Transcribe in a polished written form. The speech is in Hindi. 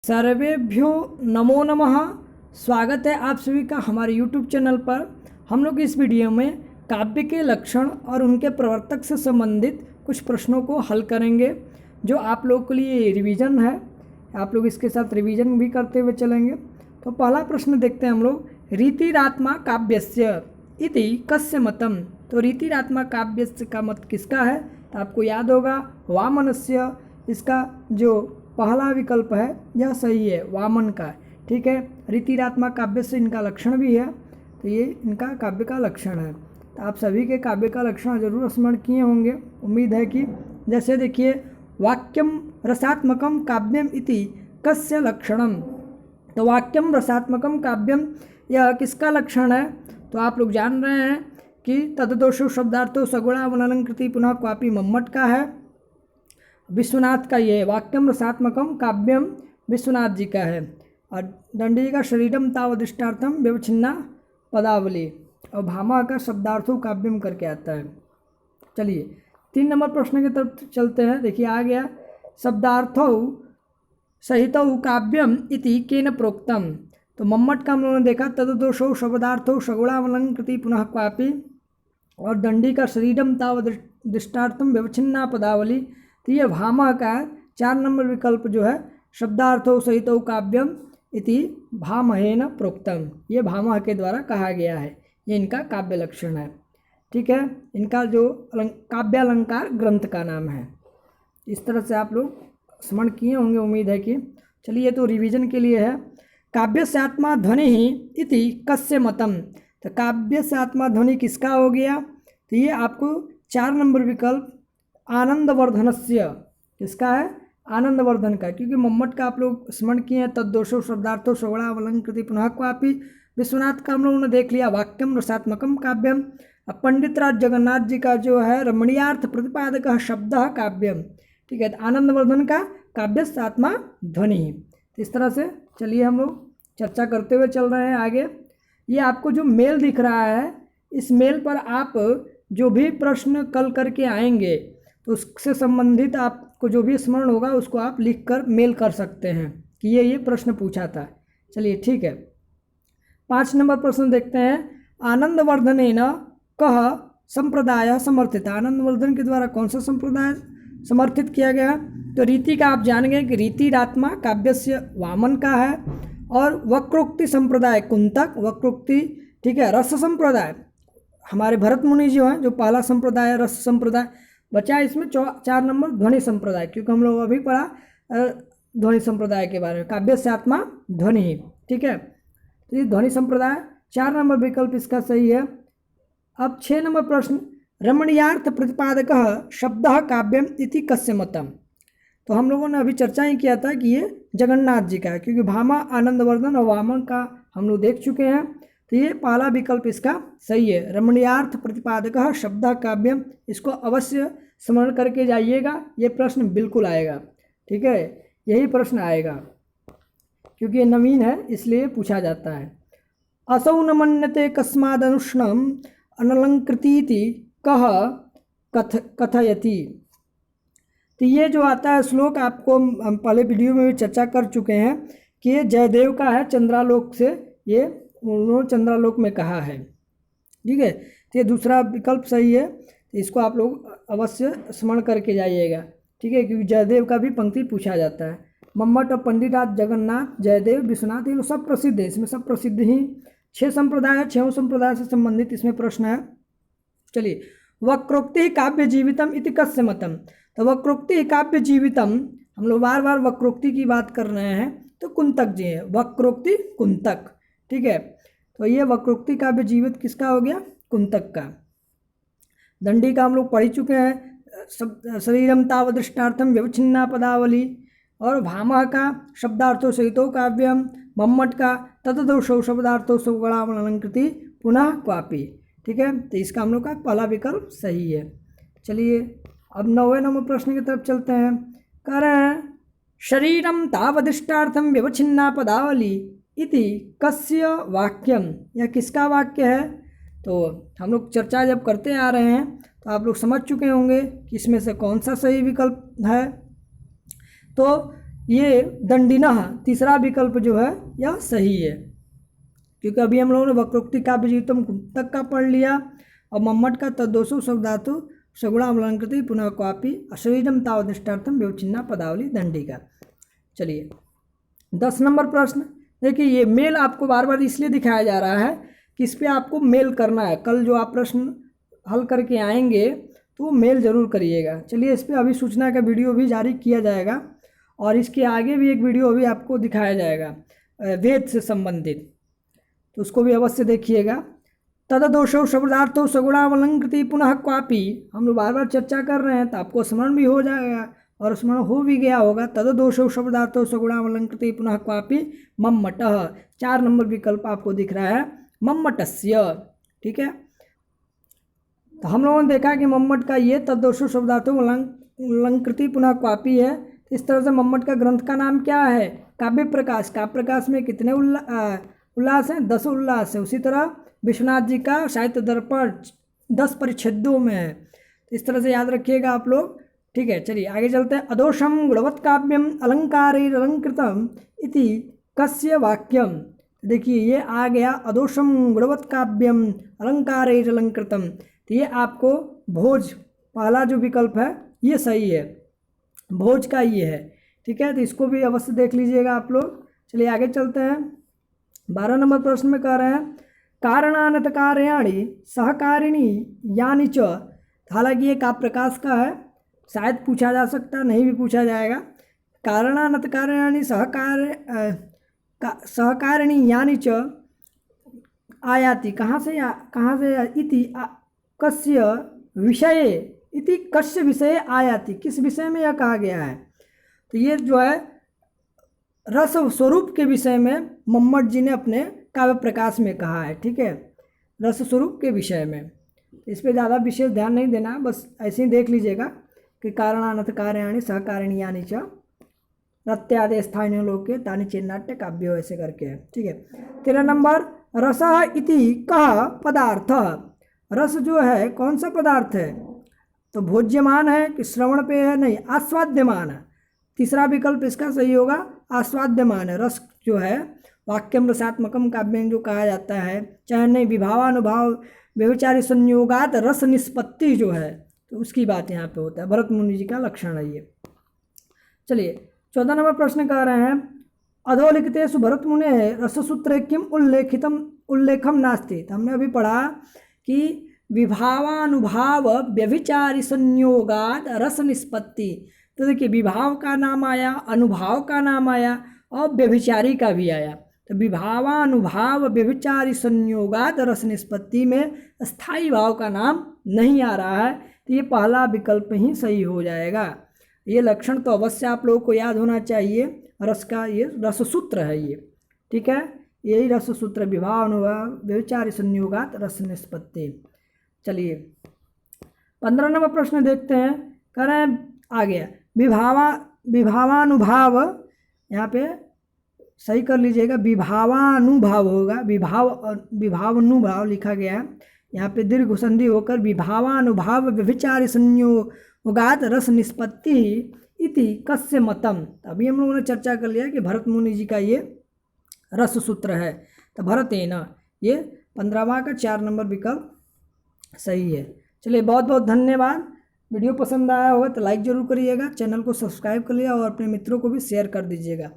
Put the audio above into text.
सर्वेभ्यो नमो नमः। स्वागत है आप सभी का हमारे YouTube चैनल पर। हम लोग इस वीडियो में काव्य के लक्षण और उनके प्रवर्तक से संबंधित कुछ प्रश्नों को हल करेंगे, जो आप लोगों के लिए रिवीजन है। आप लोग इसके साथ रिवीजन भी करते हुए चलेंगे। तो पहला प्रश्न देखते हैं हम लोग, रीतिरात्मा काव्यस्य इति कस्य मतम। तो रीतिरात्मा काव्यस्य का मत किसका है? तो आपको याद होगा वामनस्य। इसका जो पहला विकल्प है यह सही है, वामन का। ठीक है, रीतिरात्मा काव्य से इनका लक्षण भी है, तो ये इनका काव्य का लक्षण है। तो आप सभी के काव्य का लक्षण जरूर स्मरण किए होंगे, उम्मीद है कि। जैसे देखिए, वाक्यम रसात्मकम काव्यम इति कस्य लक्षणम। तो वाक्यम रसात्मकम काव्यम, यह किसका लक्षण है? तो आप लोग जान रहे हैं कि तददोषो शब्दार्थो सगुणा वनलंकृति पुनः क्वापि मम्मट का है, विश्वनाथ का ये वाक्यम रसात्मकम काव्यम विश्वनाथ जी का है। और दंडी का शरीरम तावदिष्टार्थम व्यवच्छिन्ना पदावली, और भामा का शब्दार्थो काव्यम करके आता है। चलिए 3 नंबर प्रश्न की तरफ चलते हैं। देखिए आ गया, शब्दार्थो सहितौ काव्यम इति केन प्रोक्तम। तो मम्मट का हम लोगों ने देखा, तददोषो शब्दार्थो सगुणावलंकृति पुनः क्वापि, और दंडी का शरीरम तावदिष्टार्थम व्यवच्छिन्ना पदावली। तो ये भामा का 4 नंबर विकल्प जो है, शब्दार्थो सहितो काव्यम इति भामहेन प्रोक्तम, ये भामा के द्वारा कहा गया है। ये इनका काव्य लक्षण है। ठीक है, इनका जो काव्यालंकार ग्रंथ का नाम है। इस तरह से आप लोग स्मरण किए होंगे, उम्मीद है कि। चलिए, तो रिवीजन के लिए है, काव्य से आत्मा ध्वनि ही इति कस्य मतम। तो काव्य से आत्मा ध्वनि किसका हो गया? तो ये आपको 4 नंबर विकल्प आनंदवर्धनस्य, किसका है? आनंदवर्धन का। क्योंकि मम्मट का आप लोग स्मरण किए हैं, तद्दोषो शब्दार्थो सगुणावलंकृति पुनः क्वापि। विश्वनाथ का हम लोगों ने देख लिया, वाक्यम रसात्मकम काव्यम। अब पंडित राज जगन्नाथ जी का जो है, रमणीयार्थ प्रतिपादक शब्द काव्यम। ठीक है, तो आनंदवर्धन का काव्य से आत्मा ध्वनि। तो इस तरह से चलिए हम लोग चर्चा करते हुए चल रहे हैं आगे। ये आपको जो मेल दिख रहा है, इस मेल पर आप जो भी प्रश्न कल करके आएंगे, तो उससे संबंधित आपको जो भी स्मरण होगा उसको आप लिखकर मेल कर सकते हैं कि ये प्रश्न पूछा था। चलिए ठीक है, 5 नंबर प्रश्न देखते हैं। आनंदवर्धनेन कह संप्रदाय समर्थित। आनंदवर्धन के द्वारा कौन सा संप्रदाय समर्थित किया गया? तो रीति का आप जान गए कि रीतिरात्मा काव्यस्य वामन का है, और वक्रोक्ति संप्रदाय कुंतक, वक्रोक्ति। ठीक है, रस संप्रदाय हमारे भरत मुनि जो हैं, जो पहला संप्रदाय है रस संप्रदाय। बचा इसमें 4 नंबर ध्वनि संप्रदाय, क्योंकि हम लोग अभी पढ़ा ध्वनि संप्रदाय के बारे में, काव्य से आत्मा ध्वनि ही। ठीक है, तो ये ध्वनि संप्रदाय 4 नंबर विकल्प इसका सही है। अब 6 नंबर प्रश्न, रमणीयार्थ प्रतिपादक शब्द काव्यम इति कस्य मतम। तो हम लोगों ने अभी चर्चा ही किया था कि ये जगन्नाथ जी का है, क्योंकि भामा, आनंदवर्धन और वामन का हम लोग देख चुके हैं। तो ये पहला विकल्प इसका सही है, रमणीयार्थ प्रतिपादक शब्द काव्यम। इसको अवश्य स्मरण करके जाइएगा, ये प्रश्न बिल्कुल आएगा। ठीक है, यही प्रश्न आएगा, क्योंकि ये नवीन है इसलिए पूछा जाता है। असौ न मन्यते कस्मादनुष्णम अनलंकृतीति कह कथयति। तो ये जो आता है श्लोक, आपको हम पहले वीडियो में भी चर्चा कर चुके हैं कि ये जयदेव का है, चंद्रालोक से ये उन्होंने चंद्रालोक में कहा है। ठीक है, तो ये दूसरा विकल्प सही है, तो इसको आप लोग अवश्य स्मरण करके जाइएगा। ठीक है, क्योंकि जयदेव का भी पंक्ति पूछा जाता है। मम्मट और पंडित राज जगन्नाथ, जयदेव, विश्वनाथ, ये लोग सब प्रसिद्ध है। इसमें सब प्रसिद्ध ही 6 संप्रदाय है, 6 संप्रदाय से संबंधित इसमें प्रश्न है। चलिए, वक्रोक्ति काव्य जीवितम इति कस्य मतम। तो वक्रोक्ति काव्य जीवितम, हम लोग बार बार वक्रोक्ति की बात कर रहे हैं, तो कुंतक जी है, वक्रोक्ति कुंतक। ठीक है, तो ये वक्रोक्ति काव्य जीवित किसका हो गया? कुंतक का। दंडी का हम लोग पढ़ चुके हैं, शरीरम तावदृष्टार्थम व्यवच्छिन्ना पदावली, और भामा का शब्दार्थो सहितो काव्यम, मम्मट का तददोषो शब्दार्थो सगुणावलंकृति पुनः क्वापि। ठीक है, तो इसका हम लोग का पहला विकल्प सही है। चलिए अब 9वें नंबर प्रश्न की तरफ चलते हैं। कह रहे हैं, शरीरम तावदिष्टार्थम व्यवच्छिन्ना पदावली इति कस्य वाक्यम। यह किसका वाक्य है? तो हम लोग चर्चा जब करते आ रहे हैं तो आप लोग समझ चुके होंगे कि इसमें से कौन सा सही विकल्प है। तो ये दंडिनः तीसरा विकल्प जो है यह सही है, क्योंकि अभी हम लोगों ने वक्रोक्ति काव्य जीवितम तक का पढ़ लिया और मम्मट का तद्दोषो शब्दातु सगुणावलंकृति पुनः क्वापि अशरीरम तावदिष्टार्थम व्यवचिन्ना पदावली दंडिका। चलिए 10 नंबर प्रश्न देखिए, ये मेल आपको बार बार इसलिए दिखाया जा रहा है कि इस पर आपको मेल करना है। कल जो आप प्रश्न हल करके आएंगे तो वो मेल ज़रूर करिएगा। चलिए इस पर अभी सूचना का वीडियो भी जारी किया जाएगा और इसके आगे भी एक वीडियो अभी आपको दिखाया जाएगा वेद से संबंधित, तो उसको भी अवश्य देखिएगा। तददोषो शब्दार्थो सगुणावलंकृति पुनः क्वापि, हम लोग बार बार चर्चा कर रहे हैं तो आपको स्मरण भी हो जाएगा और स्मरण हो भी गया होगा। तददोषो शब्दार्थो सगुणावलंकृति पुनः क्वापि मम्मटः, 4 नंबर विकल्प आपको दिख रहा है मम्मटस्य। ठीक है, तो हम लोगों ने देखा कि मम्मट का ये तददोषो शब्दार्थो अलंकृति पुनः क्वापि है। इस तरह से मम्मट का ग्रंथ का नाम क्या है? काव्य प्रकाश। काव्य प्रकाश में कितने उल्लास हैं? 10 उल्लास है। उसी तरह विश्वनाथ जी का साहित्य दर्पण 10 परिच्छेदों में है। इस तरह से याद रखिएगा आप लोग। ठीक है, चलिए आगे चलते हैं। अदोषम गुणवत्काव्यम अलंकारैरलंकृतम इति कस्य वाक्यम। देखिए ये आ गया अदोषम गुणवत्काव्यम अलंकारैरलंकृतम, तो ये आपको भोज पहला जो विकल्प है ये सही है, भोज का ये है। ठीक है, तो इसको भी अवश्य देख लीजिएगा आप लोग। चलिए आगे चलते हैं। 12 नंबर प्रश्न में कह रहे हैं कारणानत कार्याणि सहकारिणी यानी च। हालांकि ये काव्य प्रकाश का है, शायद पूछा जा सकता, नहीं भी पूछा जाएगा। कारणानत कार्याणि सहकारिणी यानी च आयाति, कहाँ से इति कस्य विषये, इति कस्य विषय आयाति, किस विषय में यह कहा गया है? तो ये जो है रस स्वरूप के विषय में मम्मट जी ने अपने काव्य प्रकाश में कहा है। ठीक है, रस स्वरूप के विषय में, इस पर ज़्यादा विशेष ध्यान नहीं देना, बस ऐसे ही देख लीजिएगा कि कारणानथ कार्याणि सहकारिणीयानि च रत्यादि स्थानीय लोके तानि चेन्नाट्य काव्यो, ऐसे करके है। ठीक है, 13 नंबर रसः इति कः पदार्थ। रस जो है कौन सा पदार्थ है? तो भोज्यमान है कि श्रवण पे है? नहीं, आस्वाद्यमान है। तीसरा विकल्प इसका सही होगा, आस्वाद्यमान है। रस जो है वाक्यम रसात्मकम काव्यम जो कहा जाता है, चाहे नहीं विभावानुभाव व्यभिचारी संयोगात रस निष्पत्ति जो है, तो उसकी बात यहाँ पे होता है। भरत मुनि जी का लक्षण है ये। चलिए 14 नंबर प्रश्न कह रहे हैं अधोलिखितेषु भरत मुने रससूत्रे किम उल्लेखम नास्ति। तो हमने अभी पढ़ा कि विभावानुभाव व्यभिचारी संयोगात रस निष्पत्ति। तो देखिए विभाव का नाम आया, अनुभाव का नाम आया और व्यभिचारी का भी आया। तो विभावानुभाव व्यभिचारी संयोगात रस निष्पत्ति में स्थायी भाव का नाम नहीं आ रहा है, तो ये पहला विकल्प ही सही हो जाएगा। ये लक्षण तो अवश्य आप लोगों को याद होना चाहिए। रस का ये रससूत्र है ये। ठीक है, यही रससूत्र विभावानुभाव व्यभिचारी संयोगात रस निष्पत्ति। चलिए 15 नंबर प्रश्न देखते हैं। कह रहे हैं आ गया विभावानुभाव, यहाँ पे सही कर लीजिएगा, विभावानुभाव होगा, विभावानुभाव लिखा गया है, यहाँ पे दीर्घ संधि होकर विभावानुभाव व्यभिचारी संयोगात रस निष्पत्ति इति कस्य मतम। अभी हम लोगों ने चर्चा कर लिया कि भरत मुनि जी का ये रस सूत्र है, तो भरतेन, ये 15वां का 4 नंबर विकल्प सही है। चलिए बहुत बहुत धन्यवाद। वीडियो पसंद आया होगा तो लाइक ज़रूर करिएगा, चैनल को सब्सक्राइब कर लिया और अपने मित्रों को भी शेयर कर दीजिएगा।